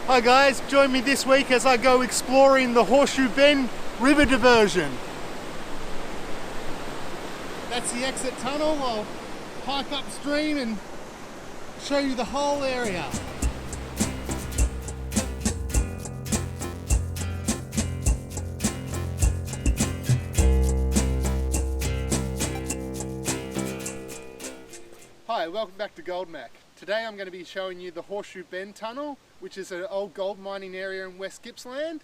Hi guys, join me this week as I go exploring the Horseshoe Bend River Diversion. That's the exit tunnel. I'll hike upstream and show you the whole area. Hi, welcome back to Goldmac. Today I'm going to be showing you the Horseshoe Bend Tunnel, which is an old gold mining area in West Gippsland.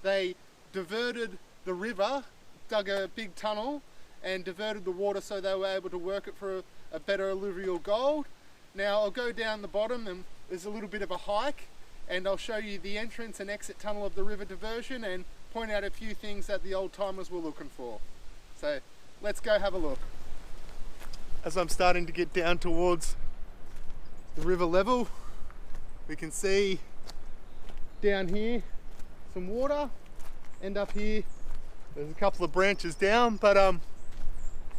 They diverted the river, dug a big tunnel and diverted the water so they were able to work it for a better alluvial gold. Now I'll go down the bottom and there's a little bit of a hike and I'll show you the entrance and exit tunnel of the river diversion and point out a few things that the old timers were looking for. So let's go have a look. As I'm starting to get down towards the river level, we can see down here some water, and up here there's a couple of branches down, but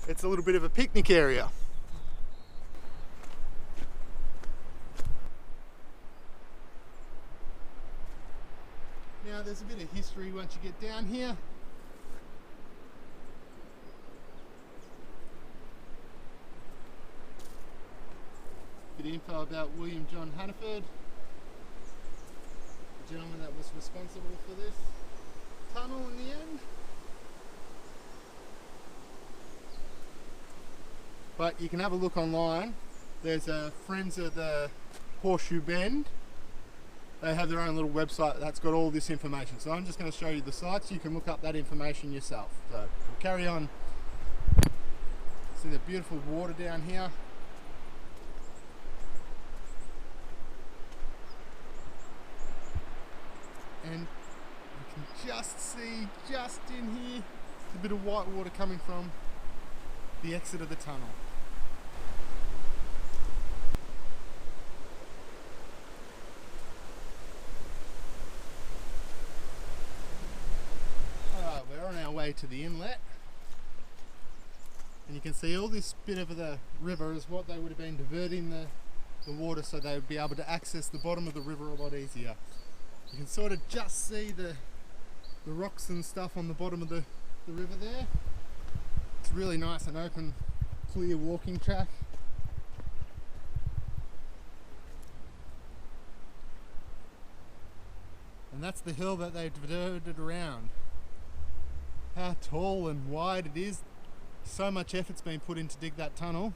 it's a little bit of a picnic area. Now there's a bit of history once you get down here. Bit of info about William John Hannaford, the gentleman that was responsible for this tunnel in the end. But you can have a look online. There's Friends of the Horseshoe Bend. They have their own little website that's got all this information. So I'm just going to show you the sites. You can look up that information yourself. So we'll carry on. See the beautiful water down here. And you can just see, just in here, a bit of white water coming from the exit of the tunnel. Alright, we're on our way to the inlet. And you can see all this bit of the river is what they would have been diverting the water so they would be able to access the bottom of the river a lot easier. You can sort of just see the rocks and stuff on the bottom of the river there. It's really nice and open, clear walking track. And that's the hill that they've diverted around. How tall and wide it is. So much effort's been put in to dig that tunnel.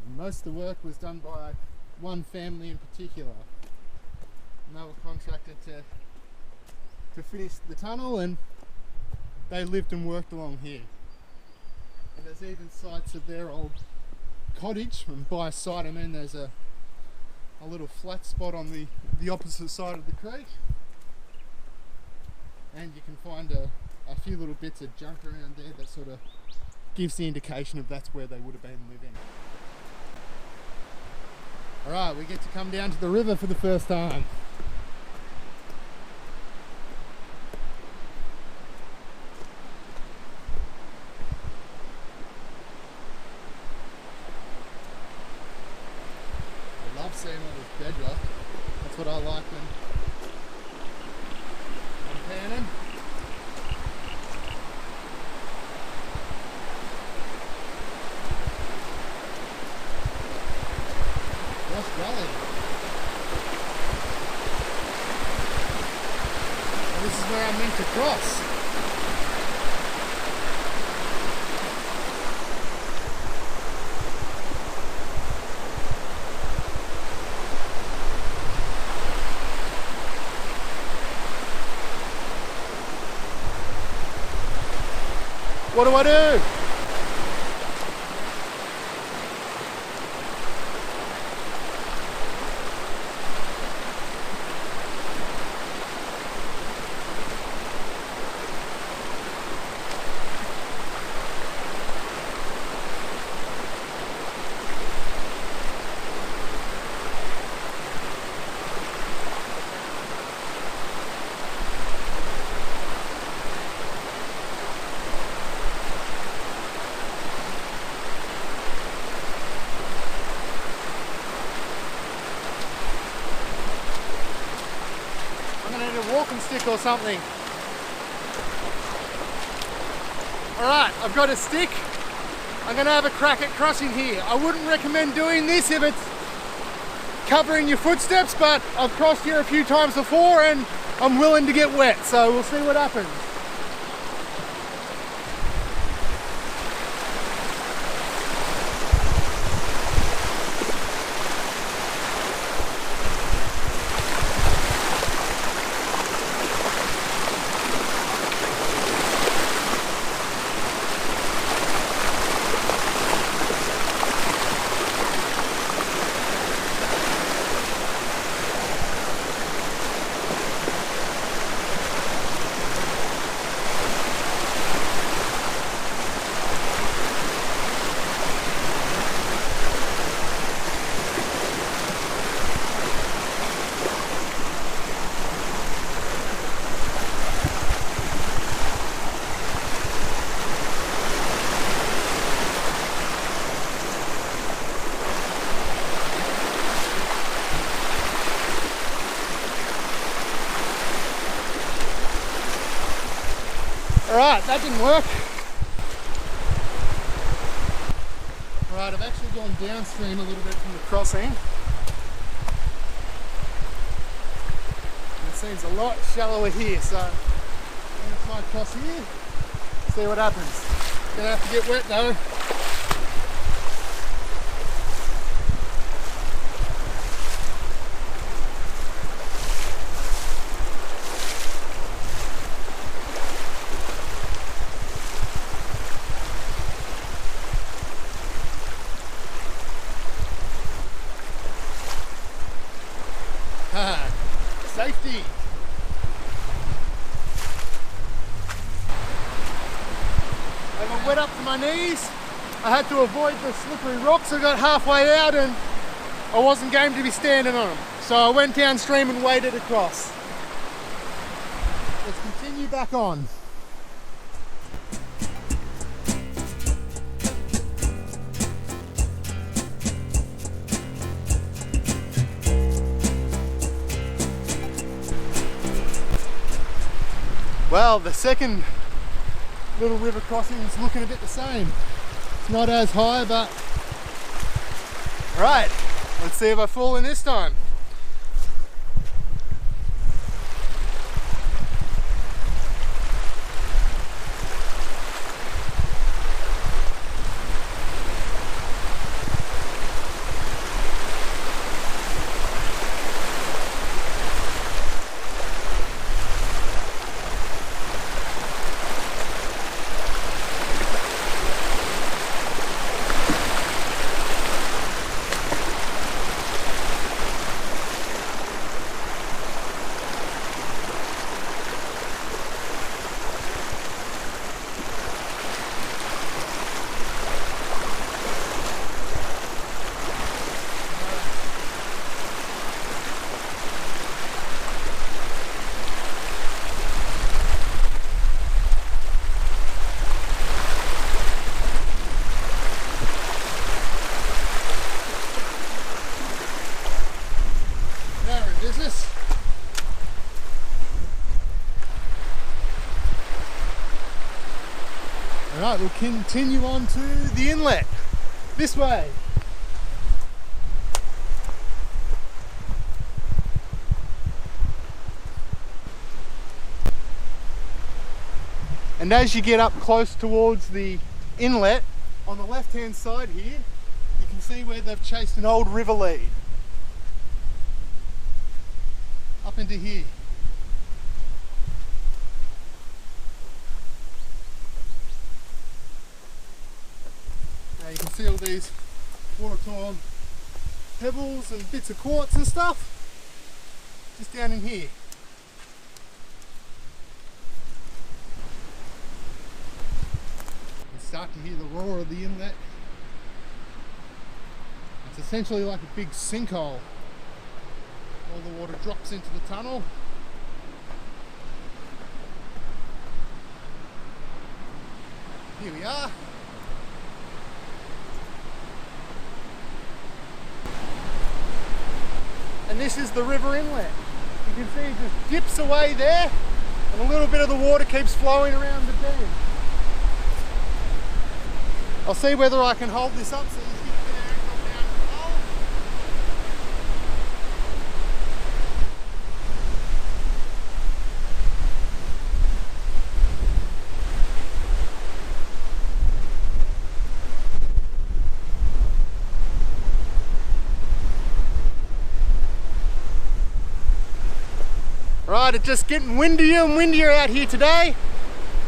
And most of the work was done by one family in particular, and they were contracted to finish the tunnel, and they lived and worked along here. And there's even sites of their old cottage, and by site I mean there's a little flat spot on the opposite side of the creek, and you can find a few little bits of junk around there that sort of gives the indication of that's where they would have been living. Alright, we get to come down to the river for the first time. I love seeing all this bedrock. That's what I like when I'm panning. Gully. And this is where I'm meant to cross. What do I do? need a walking stick or something. Alright, I've got a stick. I'm going to have a crack at crossing here. I wouldn't recommend doing this if it's covering your footsteps, but I've crossed here a few times before and I'm willing to get wet, so we'll see what happens. Alright, that didn't work. Alright, I've actually gone downstream a little bit from the crossing. It seems a lot shallower here, so I'm going to try and cross here, see what happens. Gonna have to get wet though. Safety. I got wet up to my knees. I had to avoid the slippery rocks. I got halfway out and I wasn't game to be standing on them. So I went downstream and waded across. Let's continue back on. Well, the second little river crossing is looking a bit the same. It's not as high, but... Right, let's see if I fall in this time. Alright, we'll continue on to the inlet, this way. And as you get up close towards the inlet, on the left hand side here, you can see where they've chased an old river lead. Up into here. Now you can see all these water-torn pebbles and bits of quartz and stuff just down in here. You can start to hear the roar of the inlet. It's essentially like a big sinkhole. All the water drops into the tunnel. Here we are. And this is the river inlet. You can see it just dips away there, and a little bit of the water keeps flowing around the bend. I'll see whether I can hold this up so you get a bit of angle down the hole. Right, it's just getting windier and windier out here today.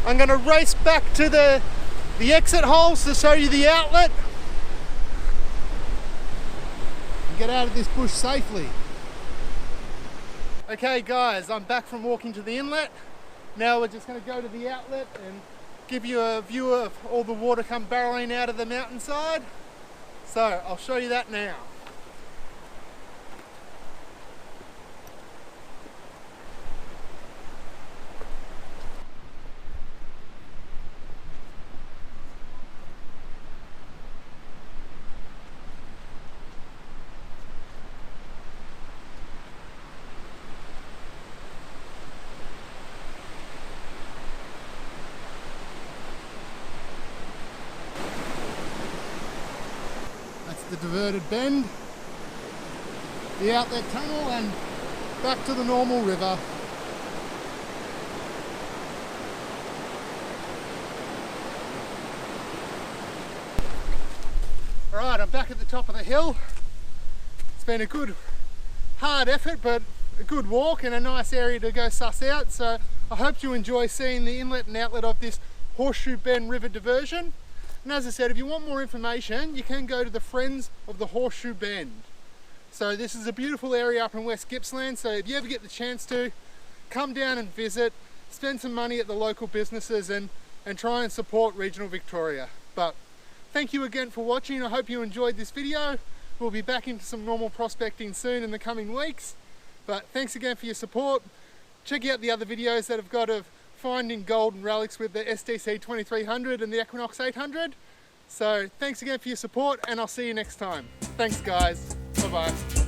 I'm going to race back to the exit holes to show you the outlet and get out of this bush safely. Okay guys, I'm back from walking to the inlet. Now we're just going to go to the outlet and give you a view of all the water come barreling out of the mountainside. So I'll show you that now. The diverted bend, the outlet tunnel, and back to the normal river. Alright, I'm back at the top of the hill. It's been a good hard effort, but a good walk and a nice area to go suss out, so I hope you enjoy seeing the inlet and outlet of this Horseshoe Bend River diversion. And as I said, if you want more information, you can go to the Friends of the Horseshoe Bend. So this is a beautiful area up in West Gippsland, so if you ever get the chance to, come down and visit, spend some money at the local businesses and try and support regional Victoria. But thank you again for watching. I hope you enjoyed this video. We'll be back into some normal prospecting soon in the coming weeks. But thanks again for your support. Check out the other videos that I've got of finding gold and relics with the SDC 2300 and the Equinox 800. So thanks again for your support, and I'll see you next time. Thanks guys, bye bye.